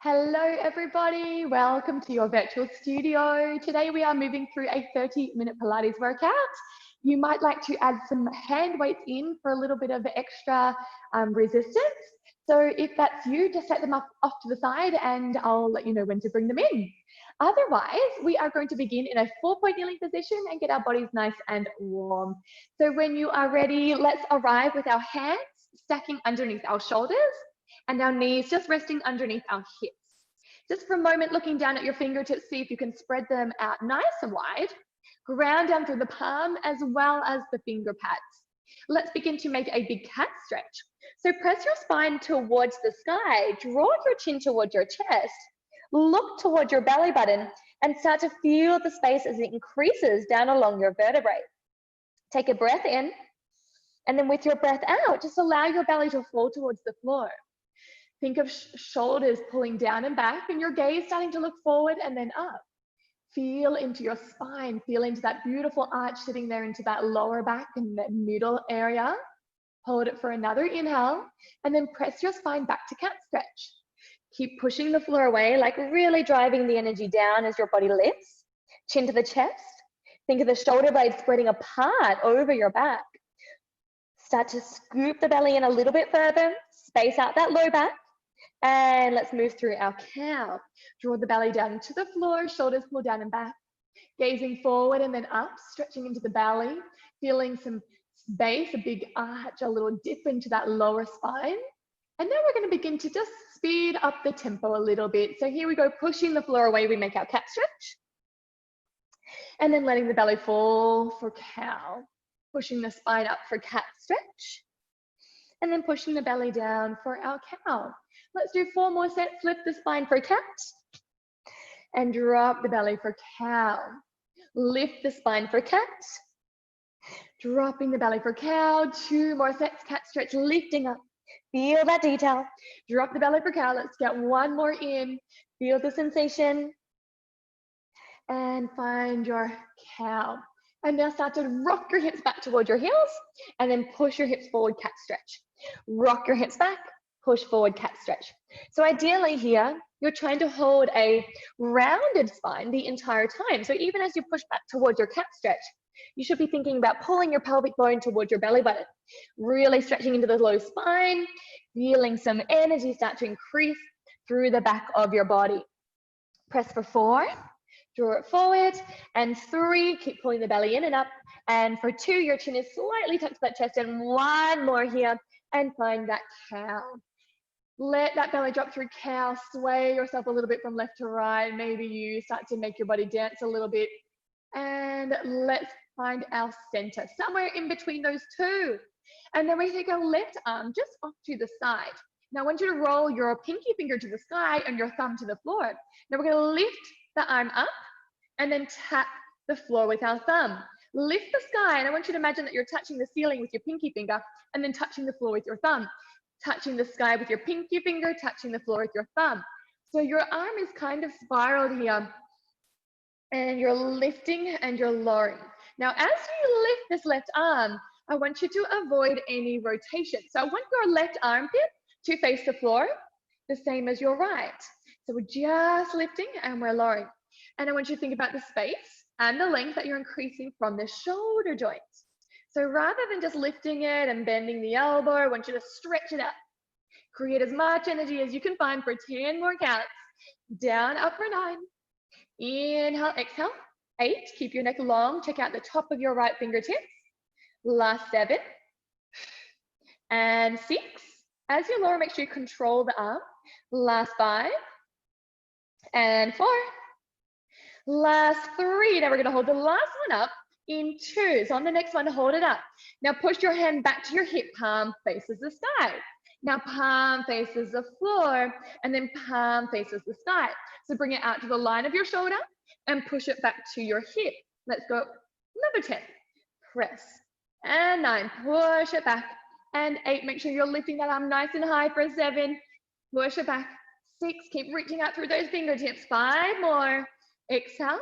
Hello, everybody. Welcome to your virtual studio. Today we are moving through a 30-minute Pilates workout. You might like to add some hand weights in for a little bit of extra resistance. So if that's you, just set them up off to the side and I'll let you know when to bring them in. Otherwise, we are going to begin in a 4-point kneeling position and get our bodies nice and warm. So when you are ready, let's arrive with our hands stacking underneath our shoulders and our knees just resting underneath our hips. Just for a moment, looking down at your fingertips, see if you can spread them out nice and wide. Ground down through the palm as well as the finger pads. Let's begin to make a big cat stretch. So press your spine towards the sky, draw your chin towards your chest, look towards your belly button, and start to feel the space as it increases down along your vertebrae. Take a breath in, and then with your breath out, just allow your belly to fall towards the floor. Think of shoulders pulling down and back and your gaze starting to look forward and then up. Feel into your spine, feel into that beautiful arch sitting there into that lower back and that middle area. Hold it for another inhale and then press your spine back to cat stretch. Keep pushing the floor away, like really driving the energy down as your body lifts. Chin to the chest. Think of the shoulder blades spreading apart over your back. Start to scoop the belly in a little bit further, space out that low back. And let's move through our cow. Draw the belly down to the floor, shoulders pull down and back. Gazing forward and then up, stretching into the belly, feeling some space, a big arch, a little dip into that lower spine. And then we're going to begin to just speed up the tempo a little bit. So here we go, pushing the floor away, we make our cat stretch. And then letting the belly fall for cow. Pushing the spine up for cat stretch. And then pushing the belly down for our cow. Let's do 4 more sets. Lift the spine for cat and drop the belly for cow. Lift the spine for cat, dropping the belly for cow. 2 more sets, cat stretch, lifting up. Feel that detail. Drop the belly for cow. Let's get 1 more in. Feel the sensation. And find your cow. And now start to rock your hips back towards your heels and then push your hips forward, cat stretch. Rock your hips back, push forward, cat stretch. So ideally here, you're trying to hold a rounded spine the entire time. So even as you push back towards your cat stretch, you should be thinking about pulling your pelvic bone towards your belly button, really stretching into the low spine, feeling some energy start to increase through the back of your body. Press for 4. Draw it forward, and 3, keep pulling the belly in and up, and for 2, your chin is slightly tucked to that chest, and 1 more here, and find that cow. Let that belly drop through cow, sway yourself a little bit from left to right, maybe you start to make your body dance a little bit, and let's find our center, somewhere in between those 2, and then we take our left arm just off to the side. Now I want you to roll your pinky finger to the sky and your thumb to the floor. Now we're going to lift the arm up and then tap the floor with our thumb. Lift the sky, and I want you to imagine that you're touching the ceiling with your pinky finger and then touching the floor with your thumb. Touching the sky with your pinky finger, touching the floor with your thumb. So your arm is kind of spiraled here and you're lifting and you're lowering. Now as you lift this left arm, I want you to avoid any rotation. So I want your left armpit to face the floor, the same as your right. So we're just lifting and we're lowering. And I want you to think about the space and the length that you're increasing from the shoulder joints. So rather than just lifting it and bending the elbow, I want you to stretch it out. Create as much energy as you can find for 10 more counts. Down, up for 9. Inhale, exhale. 8, keep your neck long. Check out the top of your right fingertips. Last 7. And 6. As you lower, make sure you control the arm. Last 5. And 4. Last 3. Now we're going to hold the last one up in 2. So on the next one, hold it up. Now push your hand back to your hip, palm faces the sky. Now palm faces the floor, and then palm faces the sky. So bring it out to the line of your shoulder and push it back to your hip. Let's go. Number 10. Press. And 9. Push it back. And 8. Make sure you're lifting that arm nice and high for 7. Push it back. 6. Keep reaching out through those fingertips. 5 more. Exhale.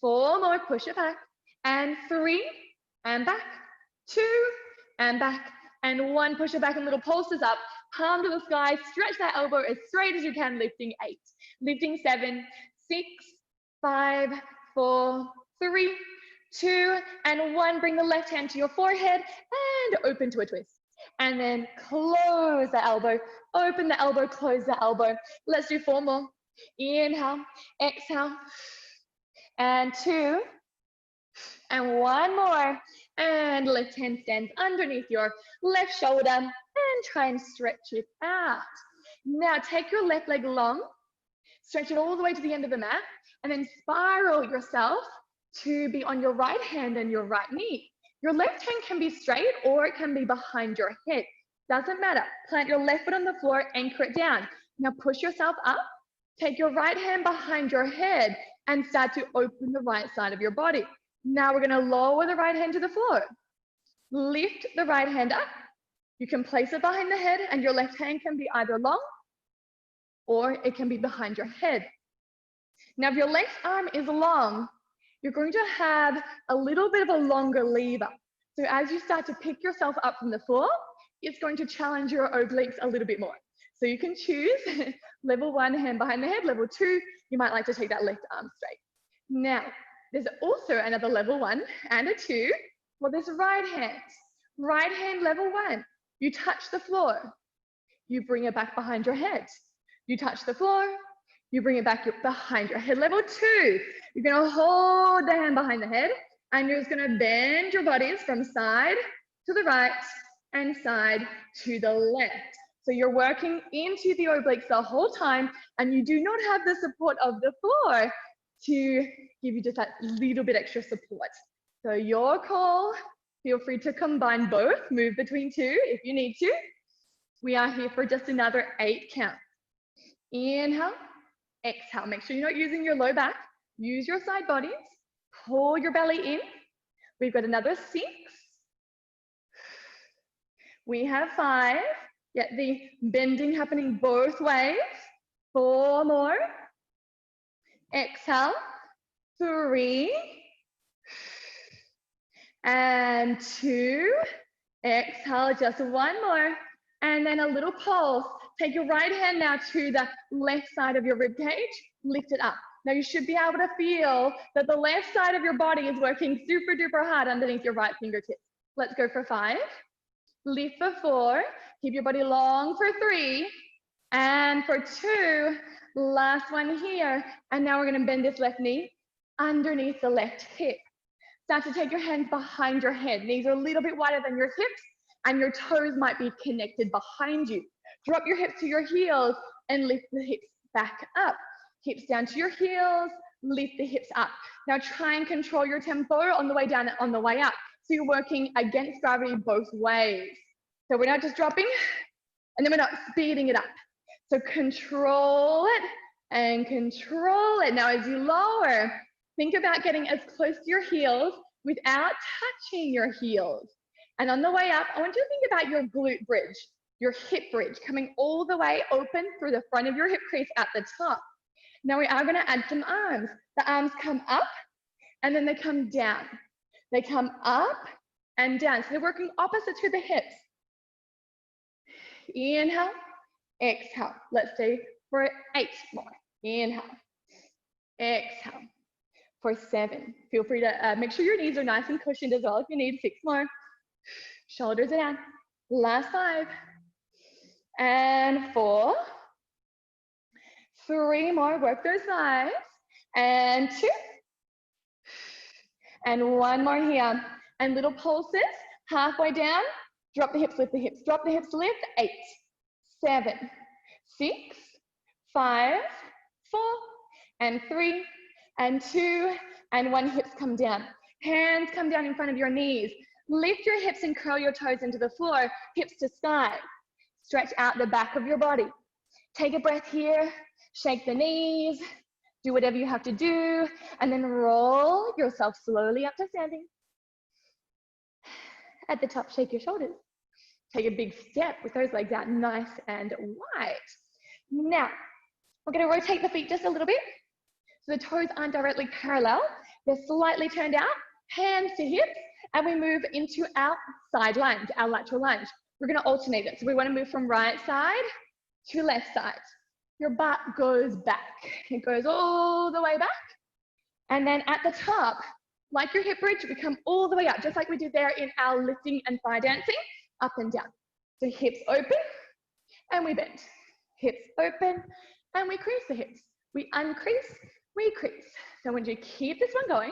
4 more. Push it back. And 3. And back. 2. And back. And 1. Push it back and little pulses up. palm to the sky, stretch that elbow as straight as you can, lifting 8, lifting 7, 6, 5, 4, 3, 2, and 1. Bring the left hand to your forehead and open to a twist. And then close the elbow, open the elbow, close the elbow. Let's do 4 more. Inhale, exhale, and 2, and 1 more. And left hand stands underneath your left shoulder and try and stretch it out. Now take your left leg long, stretch it all the way to the end of the mat, and then spiral yourself to be on your right hand and your right knee. Your left hand can be straight or it can be behind your head. Doesn't matter. Plant your left foot on the floor, anchor it down. Now push yourself up, take your right hand behind your head and start to open the right side of your body. Now we're going to lower the right hand to the floor. Lift the right hand up. You can place it behind the head and your left hand can be either long or it can be behind your head. Now if your left arm is long, you're going to have a little bit of a longer lever. So as you start to pick yourself up from the floor, it's going to challenge your obliques a little bit more. So you can choose level 1, hand behind the head. Level 2, you might like to take that left arm straight. Now, there's also another level 1 and a 2 for this right hand. Right hand level 1, you touch the floor. You bring it back behind your head. You touch the floor. You bring it back behind your head. Level 2, you're going to hold the hand behind the head and you're just going to bend your bodies from side to the right and side to the left. So you're working into the obliques the whole time and you do not have the support of the floor to give you just that little bit extra support. So your call, feel free to combine both, move between 2 if you need to. We are here for just another 8 count. Inhale. Exhale, make sure you're not using your low back. Use your side bodies. Pull your belly in. We've got another 6. We have 5. Get the bending happening both ways. 4 more. Exhale. 3. And 2. Exhale, just 1 more. And then a little pulse. Take your right hand now to the left side of your rib cage, lift it up. Now you should be able to feel that the left side of your body is working super duper hard underneath your right fingertips. Let's go for 5, lift for 4, keep your body long for 3, and for 2, last one here. And now we're gonna bend this left knee underneath the left hip. Start to take your hands behind your head. Knees are a little bit wider than your hips and your toes might be connected behind you. Drop your hips to your heels and lift the hips back up. Hips down to your heels, lift the hips up. Now try and control your tempo on the way down and on the way up. So you're working against gravity both ways. So we're not just dropping and then we're not speeding it up. So control it and control it. Now as you lower, think about getting as close to your heels without touching your heels. And on the way up, I want you to think about your glute bridge. Your hip bridge coming all the way open through the front of your hip crease at the top. Now we are going to add some arms. The arms come up and then they come down. They come up and down. So they're working opposite to the hips. Inhale, exhale. Let's do for 8 more. Inhale, exhale. For 7. Feel free to make sure your knees are nice and cushioned as well if you need. 6 more. Shoulders down. Last 5. And 4. 3 more, work those thighs. And 2. And 1 more here. And little pulses, halfway down, drop the hips, lift the hips, drop the hips, lift. 8, 7, 6, 5, 4, and 3, and 2, and 1, hips come down. Hands come down in front of your knees. Lift your hips and curl your toes into the floor, hips to sky. Stretch out the back of your body. Take a breath here, shake the knees, do whatever you have to do, and then roll yourself slowly up to standing. At the top, shake your shoulders. Take a big step with those legs out nice and wide. Now, we're going to rotate the feet just a little bit. So the toes aren't directly parallel. They're slightly turned out, hands to hips, and we move into our side lunge, our lateral lunge. we're gonna alternate it. So we wanna move from right side to left side. Your butt goes back. It goes all the way back. And then at the top, like your hip bridge, we come all the way up, just like we did there in our lifting and thigh dancing, up and down. So hips open and we bend. Hips open and we crease the hips. We uncrease, we crease. So when you keep this one going,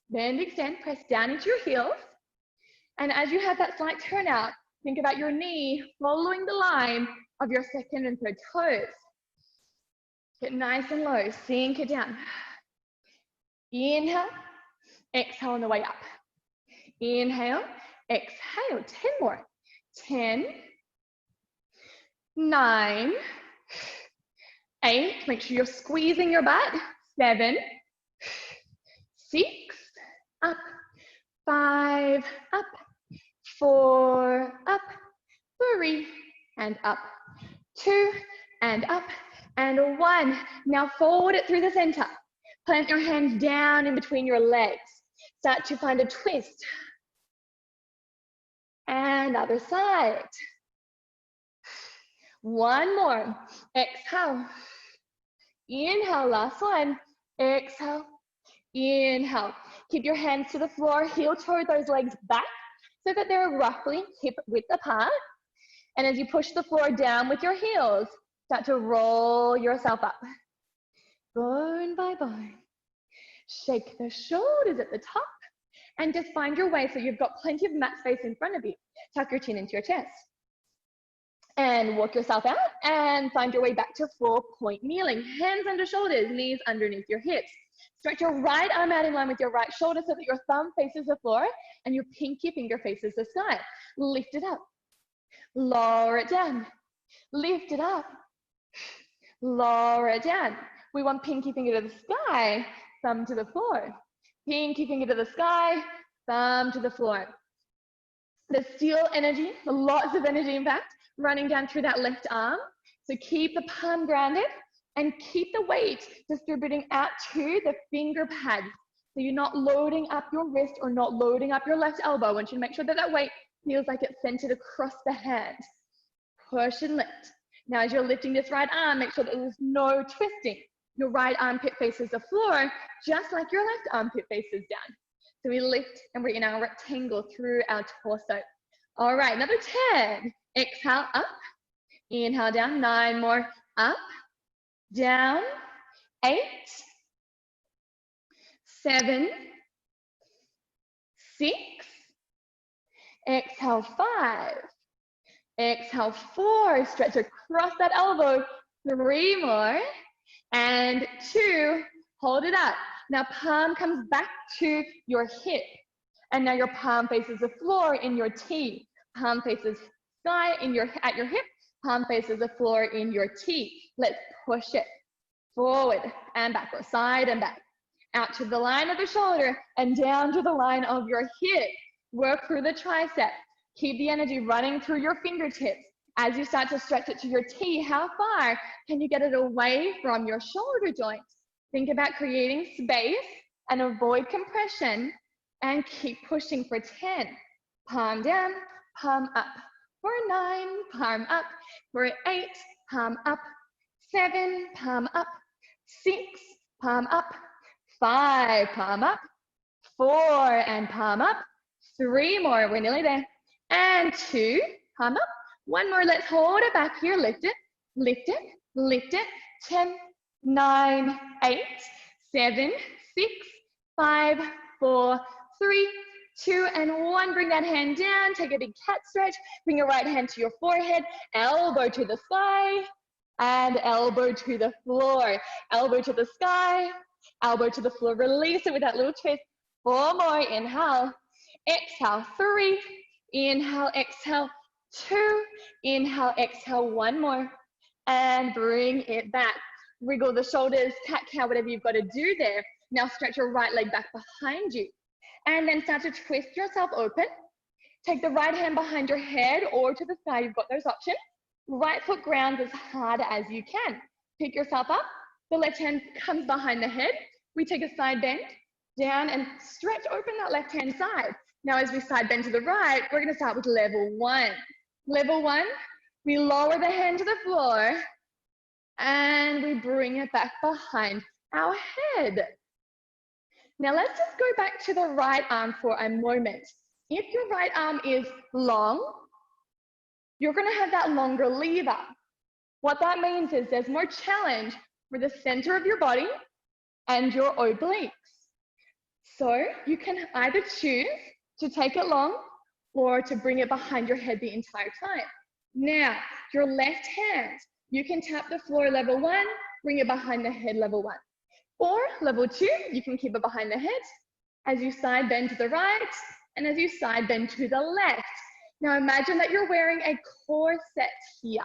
bend, extend, press down into your heels. And as you have that slight turnout, think about your knee following the line of your second and third toes. Get nice and low, sink it down. Inhale, exhale on the way up. Inhale, exhale, 10 more. 10, 9, 8, make sure you're squeezing your butt. 7, 6, up. 5, up. 4, up. 3, and up. 2, and up. And 1. Now fold it through the center. Plant your hands down in between your legs. Start to find a twist. And other side. 1 more. Exhale. Inhale, last one. Exhale. Inhale. Keep your hands to the floor. Heel toe those legs back so that they're roughly hip width apart. And as you push the floor down with your heels, start to roll yourself up. Bone by bone. Shake the shoulders at the top and just find your way so you've got plenty of mat space in front of you. Tuck your chin into your chest. And walk yourself out and find your way back to 4-point kneeling. Hands under shoulders, knees underneath your hips. Stretch your right arm out in line with your right shoulder so that your thumb faces the floor and your pinky finger faces the sky. Lift it up. Lower it down. Lift it up. Lower it down. We want pinky finger to the sky, thumb to the floor. Pinky finger to the sky, thumb to the floor. There's still energy, lots of energy in fact, running down through that left arm. So keep the palm grounded and keep the weight distributing out to the finger pads. So you're not loading up your wrist or not loading up your left elbow. I want you to make sure that that weight feels like it's centered across the hand. Push and lift. Now as you're lifting this right arm, make sure that there's no twisting. Your right armpit faces the floor, just like your left armpit faces down. So we lift and we're in our rectangle through our torso. All right, another 10. Exhale, up. Inhale, down. 9 more. Up, down. 8, 7, 6. Exhale, 5. Exhale, 4. Stretch across that elbow. 3 more. And 2. Hold it up. Now palm comes back to your hip. And now your palm faces the floor in your T. Palm faces sky at your hip. Palm faces the floor in your T. Let's push it forward and backward, side and back. Out to the line of the shoulder and down to the line of your hip. Work through the tricep. Keep the energy running through your fingertips. As you start to stretch it to your T, how far can you get it away from your shoulder joints? Think about creating space and avoid compression and keep pushing for 10. Palm down, palm up. For 9, palm up. For 8, palm up. 7, palm up. 6, palm up. 5, palm up. 4, and palm up. 3 more, we're nearly there. And 2, palm up. 1 more, let's hold it back here. Lift it, lift it, lift it. 10, 9, 8, 7, 6, 5, 4, 3, 2, and 1. Bring that hand down. Take a big cat stretch. Bring your right hand to your forehead. Elbow to the sky and elbow to the floor. Elbow to the sky, elbow to the floor. Release it with that little twist. 4 more. Inhale, exhale. 3, inhale, exhale. 2, inhale, exhale. 1 more. And bring it back. Wriggle the shoulders, cat-cow, whatever you've got to do there. Now stretch your right leg back behind you. And then start to twist yourself open. Take the right hand behind your head or to the side. You've got those options. Right foot grounds as hard as you can. Pick yourself up. The left hand comes behind the head. We take a side bend down and stretch open that left hand side. Now as we side bend to the right, we're going to start with level 1. Level 1, we lower the hand to the floor and we bring it back behind our head. Now let's just go back to the right arm for a moment. If your right arm is long, you're going to have that longer lever. What that means is there's more challenge for the center of your body and your obliques. So you can either choose to take it long or to bring it behind your head the entire time. Now, your left hand, you can tap the floor level 1, bring it behind the head level 1. Or level 2, you can keep it behind the head as you side bend to the right and as you side bend to the left. Now imagine that you're wearing a corset here.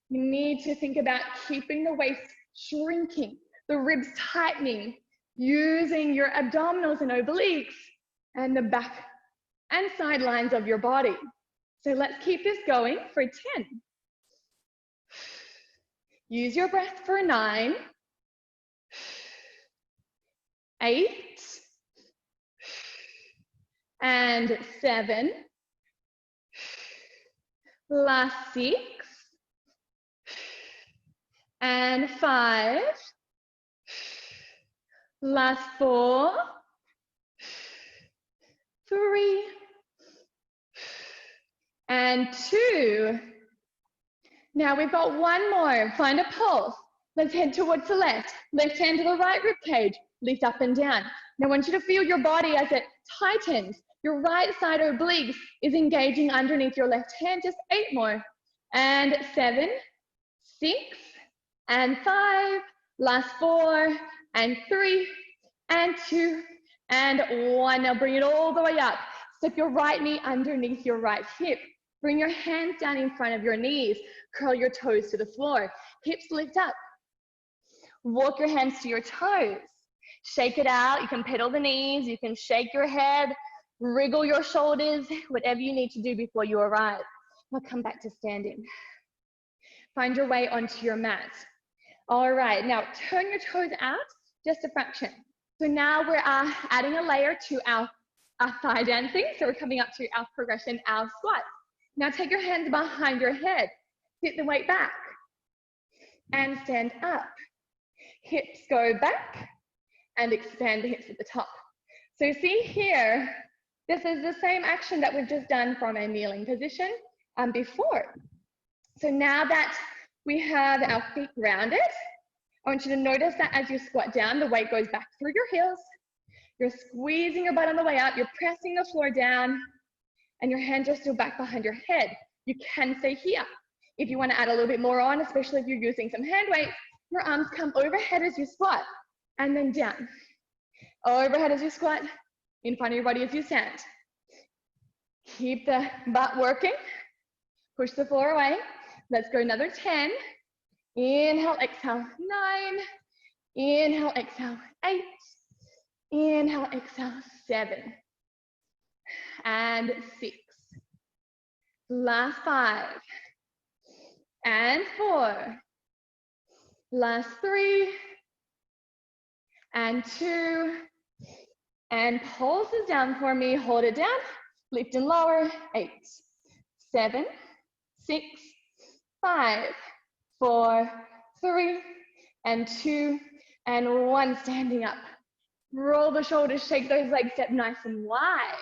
You need to think about keeping the waist shrinking, the ribs tightening, using your abdominals and obliques and the back and side lines of your body. So let's keep this going for 10. Use your breath for 9, 8, and 7, last 6, and 5, last 4, 3, and 2. Now we've got one more. Find a pulse. Let's head towards the left. Left hand to the right rib cage. Lift up and down. Now I want you to feel your body as it tightens. Your right side obliques is engaging underneath your left hand. Just 8 more. And 7, 6, and 5. Last 4, and 3, and 2, and 1. Now bring it all the way up. Step your right knee underneath your right hip. Bring your hands down in front of your knees. Curl your toes to the floor. Hips lift up. Walk your hands to your toes. Shake it out. You can pedal the knees. You can shake your head. Wriggle your shoulders. Whatever you need to do before you arrive. Now come back to standing. Find your way onto your mat. All right. Now turn your toes out just a fraction. So now we're adding a layer to our thigh dancing. So we're coming up to our progression, our squat. Now take your hands behind your head. Sit the weight back and stand up. Hips go back and expand the hips at the top. So see here, this is the same action that we've just done from a kneeling position before. So now that we have our feet grounded, I want you to notice that as you squat down, the weight goes back through your heels. You're squeezing your butt on the way up. You're pressing the floor down and your hands are still back behind your head. You can stay here. If you want to add a little bit more on, especially if you're using some hand weights, your arms come overhead as you squat and then down. Overhead as you squat, in front of your body as you stand. Keep the butt working. Push the floor away. Let's go another 10. Inhale, exhale, 9. Inhale, exhale, 8. Inhale, exhale, 7. And 6. Last 5. And 4. Last 3. And 2. And pulses down for me. Hold it down. Lift and lower. 8, 7, 6, 5, 4, 3, and 2, and 1. Standing up. Roll the shoulders, shake those legs, step nice and wide.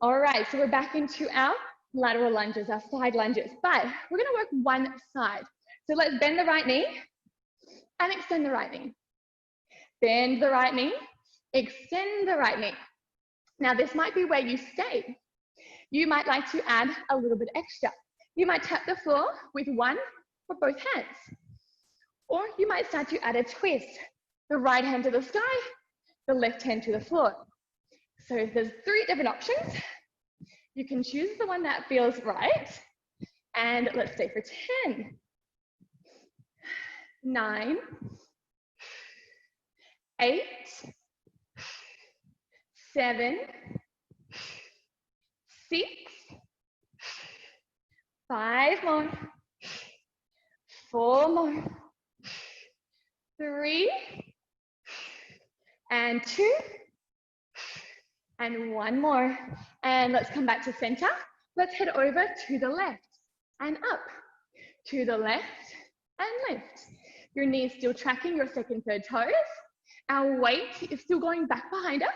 All right, so we're back into our lateral lunges, our side lunges, but we're gonna work one side. So let's bend the right knee and extend the right knee. Bend the right knee, extend the right knee. Now this might be where you stay. You might like to add a little bit extra. You might tap the floor with one or both hands. Or you might start to add a twist. The right hand to the sky, the left hand to the floor. So there's 3 different options. You can choose the one that feels right. And let's stay for 10, 9, 8, 7, 6, 5 more, 4 more, 3, and 2, and 1 more. And let's come back to center. Let's head over to the left. and up, to the left and lift. Your knees still tracking your second, third toes. Our weight is still going back behind us,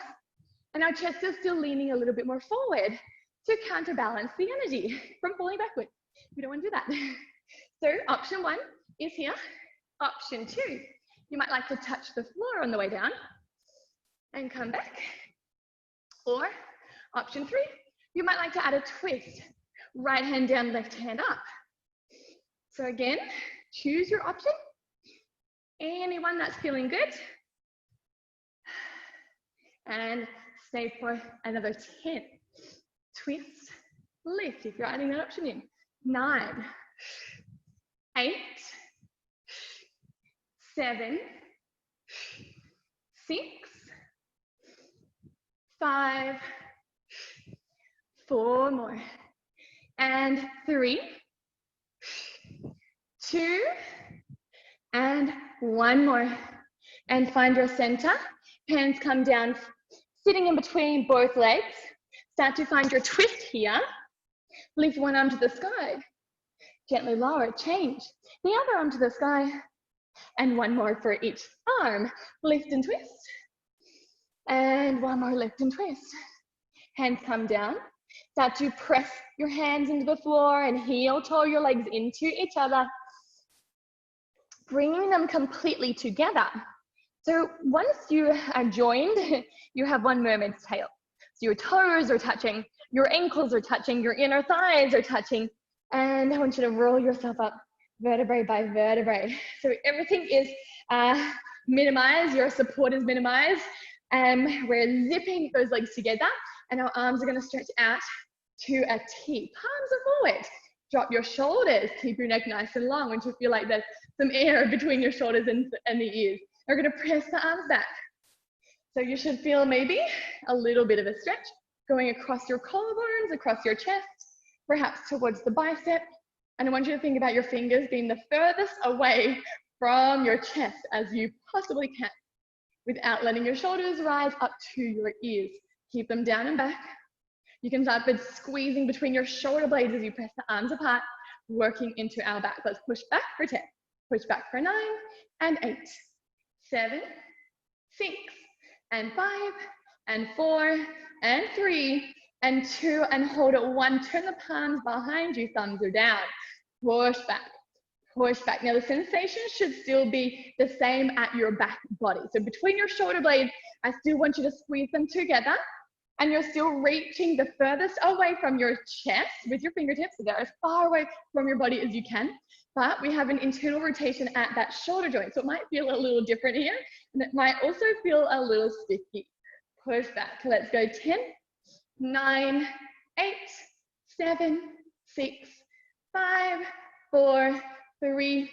and our chest is still leaning a little bit more forward to counterbalance the energy from falling backward. We don't want to do that. So option 1 is here. Option 2, you might like to touch the floor on the way down and come back. Or option 3, you might like to add a twist. Right hand down, left hand up. So again, choose your option. Anyone that's feeling good. And stay for another 10. Twist, lift if you're adding that option in. 9, 8, 7, 6, 5, 4 more. And 3, 2, and 1 more. And find your center. Hands come down, sitting in between both legs. Start to find your twist here. Lift one arm to the sky. Gently lower it, change. The other arm to the sky. And 1 more for each arm. Lift and twist. And 1 more, lift and twist. Hands come down. Start to press your hands into the floor and heel toe your legs into each other. Bringing them completely together. So once you are joined, you have one mermaid's tail. So your toes are touching, your ankles are touching, your inner thighs are touching, and I want you to roll yourself up vertebrae by vertebrae. So everything is minimized, your support is minimized. We're zipping those legs together, and our arms are going to stretch out to a T. Palms are forward. Drop your shoulders, keep your neck nice and long. Once you feel like there's some air between your shoulders and the ears. We're going to press the arms back. So you should feel maybe a little bit of a stretch going across your collarbones, across your chest, perhaps towards the bicep. And I want you to think about your fingers being the furthest away from your chest as you possibly can, without letting your shoulders rise up to your ears. Keep them down and back. You can start with squeezing between your shoulder blades as you press the arms apart, working into our back. Let's push back for 10, push back for 9, and 8, 7, 6, and 5, and 4, and 3, and 2, and hold it 1. Turn the palms behind you, thumbs are down. Push back, push back. Now the sensation should still be the same at your back body. So between your shoulder blades, I still want you to squeeze them together, and you're still reaching the furthest away from your chest with your fingertips, so they're as far away from your body as you can. But we have an internal rotation at that shoulder joint, so it might feel a little different here, and it might also feel a little sticky. Push back. Let's go 10, 9, 8, 7, 6, 5, 4, 3,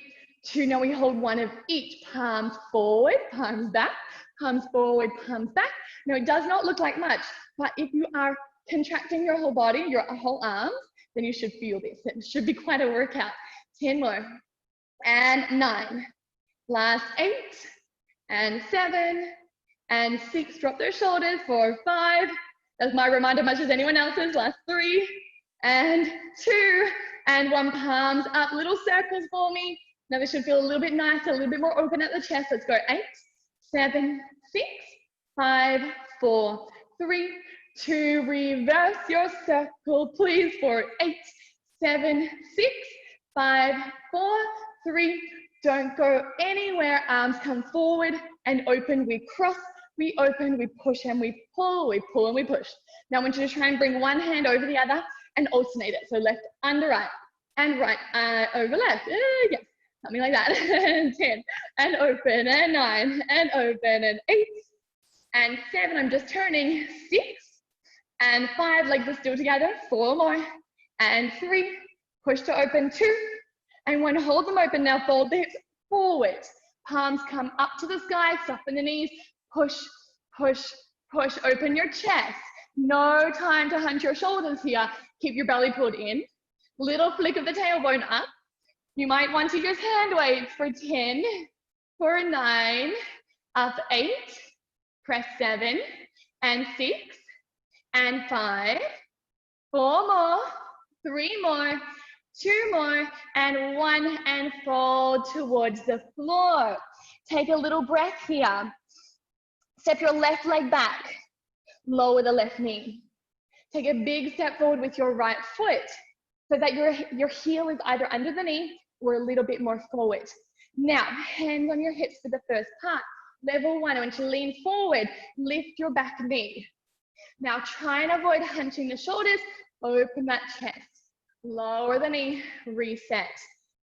2. Now we hold 1 of each. Palms forward, palms back, palms forward, palms back. Now it does not look like much, but if you are contracting your whole body, your whole arms, then you should feel this. It should be quite a workout. 10 more, and 9, last 8, and 7, and 6, drop their shoulders, 4, 5, that's my reminder much as anyone else's, last 3, and 2, and 1, palms up, little circles for me. Now this should feel a little bit nicer, a little bit more open at the chest. Let's go 8, 7, 6, 5, 4, 3, 2, reverse your circle, please, for 8, 7, 6, 5, 4, 3, don't go anywhere. Arms come forward and open. We cross, we open, we push, and we pull and we push. Now I want you to try and bring one hand over the other and alternate it. So left under right, and right over left. Yes, something like that. And 10, and open, and 9, and open, and 8, and 7. I'm just turning 6, and 5. Legs are still together. 4 more, and 3. Push to open, 2, and 1. Hold them open. Now fold the hips forward. Palms come up to the sky. Soften the knees. Push, push, push. Open your chest. No time to hunch your shoulders here. Keep your belly pulled in. Little flick of the tailbone up. You might want to use hand weights for 10, for 9, up 8, press 7, and 6, and 5, 4 more, 3 more, 2 more, and 1, and fold towards the floor. Take a little breath here. Step your left leg back, lower the left knee. Take a big step forward with your right foot so that your heel is either under the knee or a little bit more forward. Now, hands on your hips for the first part. Level 1, I want you to lean forward, lift your back knee. Now try and avoid hunching the shoulders, open that chest. Lower the knee, reset.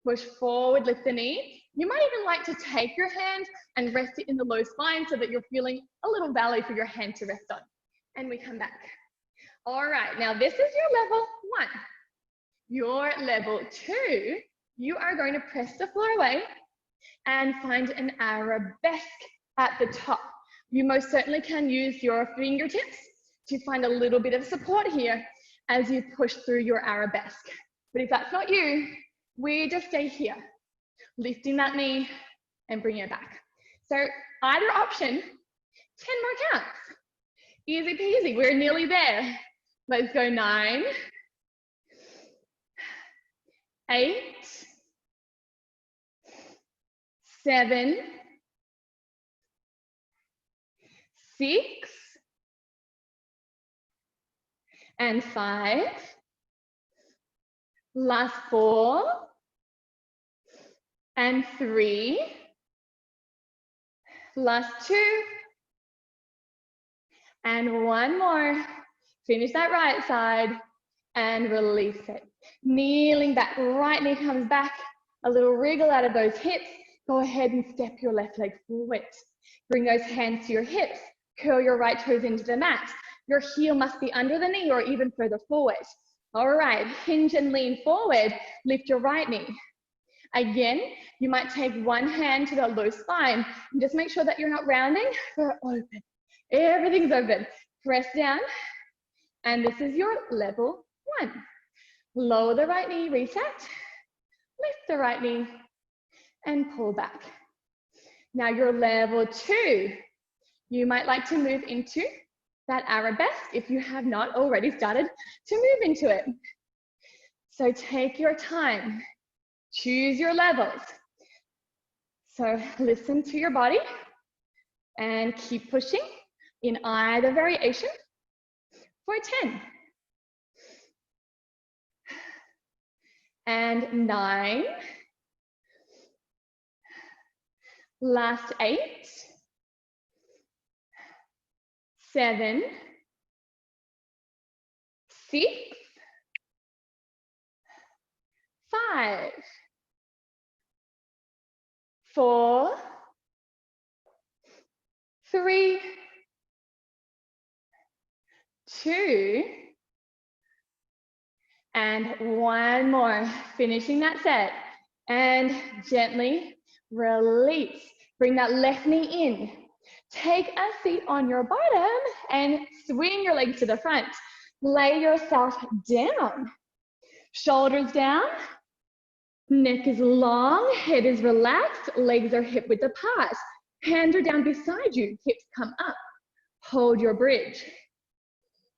Push forward, lift the knee. You might even like to take your hand and rest it in the low spine so that you're feeling a little valley for your hand to rest on. And we come back. All right, now this is your level 1. Your level 2, you are going to press the floor away and find an arabesque at the top. You most certainly can use your fingertips to find a little bit of support here as you push through your arabesque. But if that's not you, we just stay here, lifting that knee and bringing it back. So either option, 10 more counts. Easy peasy, we're nearly there. Let's go 9, 8, 7, 6, and 5. Last 4, and 3. Last 2, and 1 more. Finish that right side and release it. Kneeling back, right knee comes back, a little wriggle out of those hips. Go ahead and step your left leg forward. Bring those hands to your hips. Curl your right toes into the mat. Your heel must be under the knee or even further forward. All right, hinge and lean forward. Lift your right knee. Again, you might take one hand to the low spine and just make sure that you're not rounding, but open. Everything's open. Press down. And this is your level 1. Lower the right knee, reset. Lift the right knee and pull back. Now your level 2, you might like to move into that arabesque if you have not already started to move into it. So take your time, choose your levels. So listen to your body and keep pushing in either variation for 10. And 9. Last 8. 7. 6. 5. 4. 3. 2. And 1 more, finishing that set. And gently release. Bring that left knee in. Take a seat on your bottom and swing your legs to the front. Lay yourself down. Shoulders down. Neck is long, head is relaxed, legs are hip width apart. Hands are down beside you, hips come up. Hold your bridge.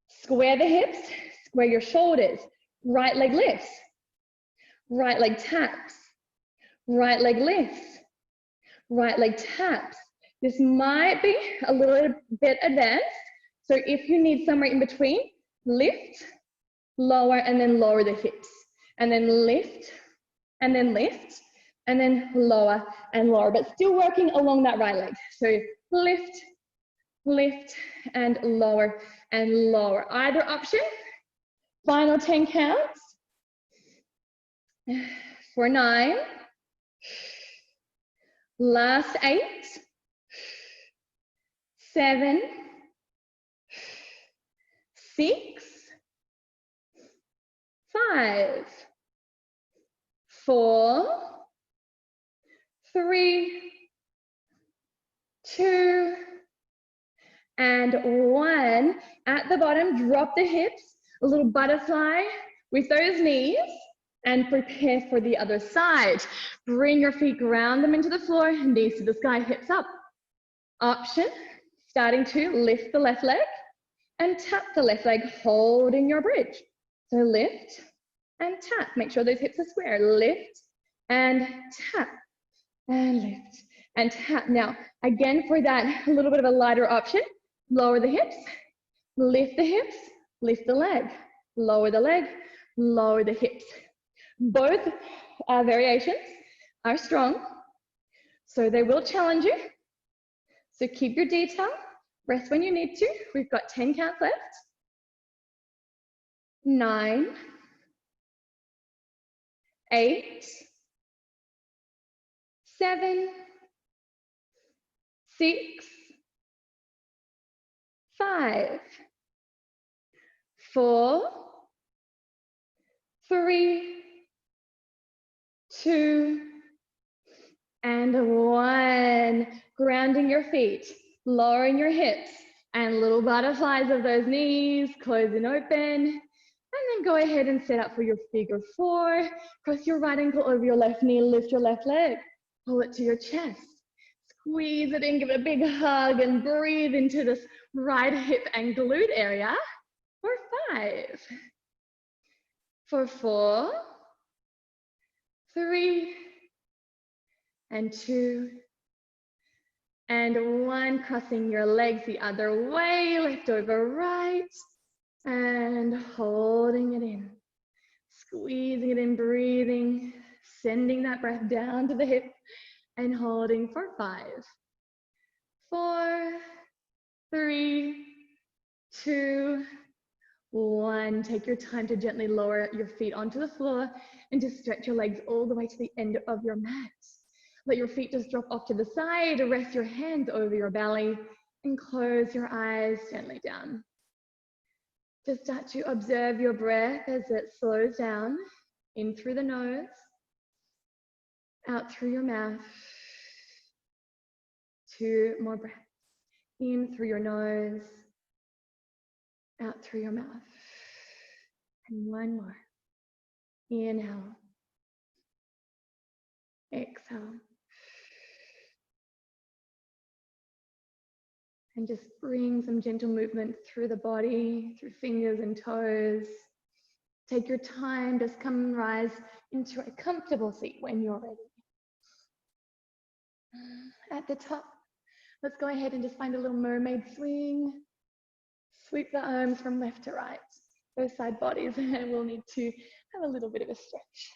Square the hips, square your shoulders. Right leg lifts, right leg taps, right leg lifts, right leg taps. This might be a little bit advanced, so if you need somewhere in between, lift, lower, and then lower the hips. And then lift, and then lift, and then lower and lower, but still working along that right leg. So lift, lift, and lower and lower. Either option. Final 10 counts for 9, last 8, 7, 6, 5, 4, 3, 2, and 1. At the bottom, drop the hips. A little butterfly with those knees and prepare for the other side. Bring your feet, ground them into the floor, knees to the sky, hips up. Option, starting to lift the left leg and tap the left leg, holding your bridge. So lift, and tap. Make sure those hips are square. Lift and tap and lift and tap. Now, again, for that a little bit of a lighter option, lower the hips, lift the hips, lift the leg, lower the leg, lower the hips. Both variations are strong, so they will challenge you. So keep your detail, rest when you need to. We've got 10 counts left. 9, 8, 7, 6, 5, 4, 3, 2, and 1. Grounding your feet, lowering your hips, and little butterflies of those knees, closing open. And then go ahead and set up for your figure 4. Cross your right ankle over your left knee, lift your left leg, pull it to your chest. Squeeze it in, give it a big hug, and breathe into this right hip and glute area for 5. For 4, 3, and 2, and 1. Crossing your legs the other way, left over right, and holding it in. Squeezing it in, breathing, sending that breath down to the hip, and holding for 5, 4, 3, 2, 1. Take your time to gently lower your feet onto the floor and just stretch your legs all the way to the end of your mat. Let your feet just drop off to the side, rest your hands over your belly, and close your eyes gently down. Just start to observe your breath as it slows down, in through the nose, out through your mouth. 2 more breaths. In through your nose, out through your mouth. And 1 more. Inhale. Exhale. And just bring some gentle movement through the body, through fingers and toes. Take your time, just come and rise into a comfortable seat when you're ready. At the top, let's go ahead and just find a little mermaid swing. Sweep the arms from left to right, both side bodies, and we'll need to have a little bit of a stretch.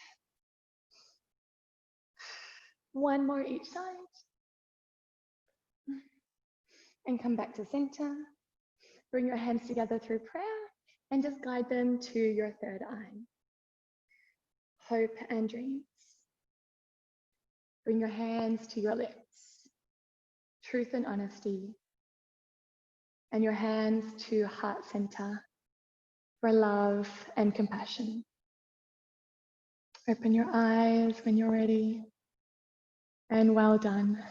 1 more each side. And come back to center. Bring your hands together through prayer and just guide them to your third eye. Hope and dreams. Bring your hands to your lips. Truth and honesty. And your hands to heart center for love and compassion. Open your eyes when you're ready. And well done.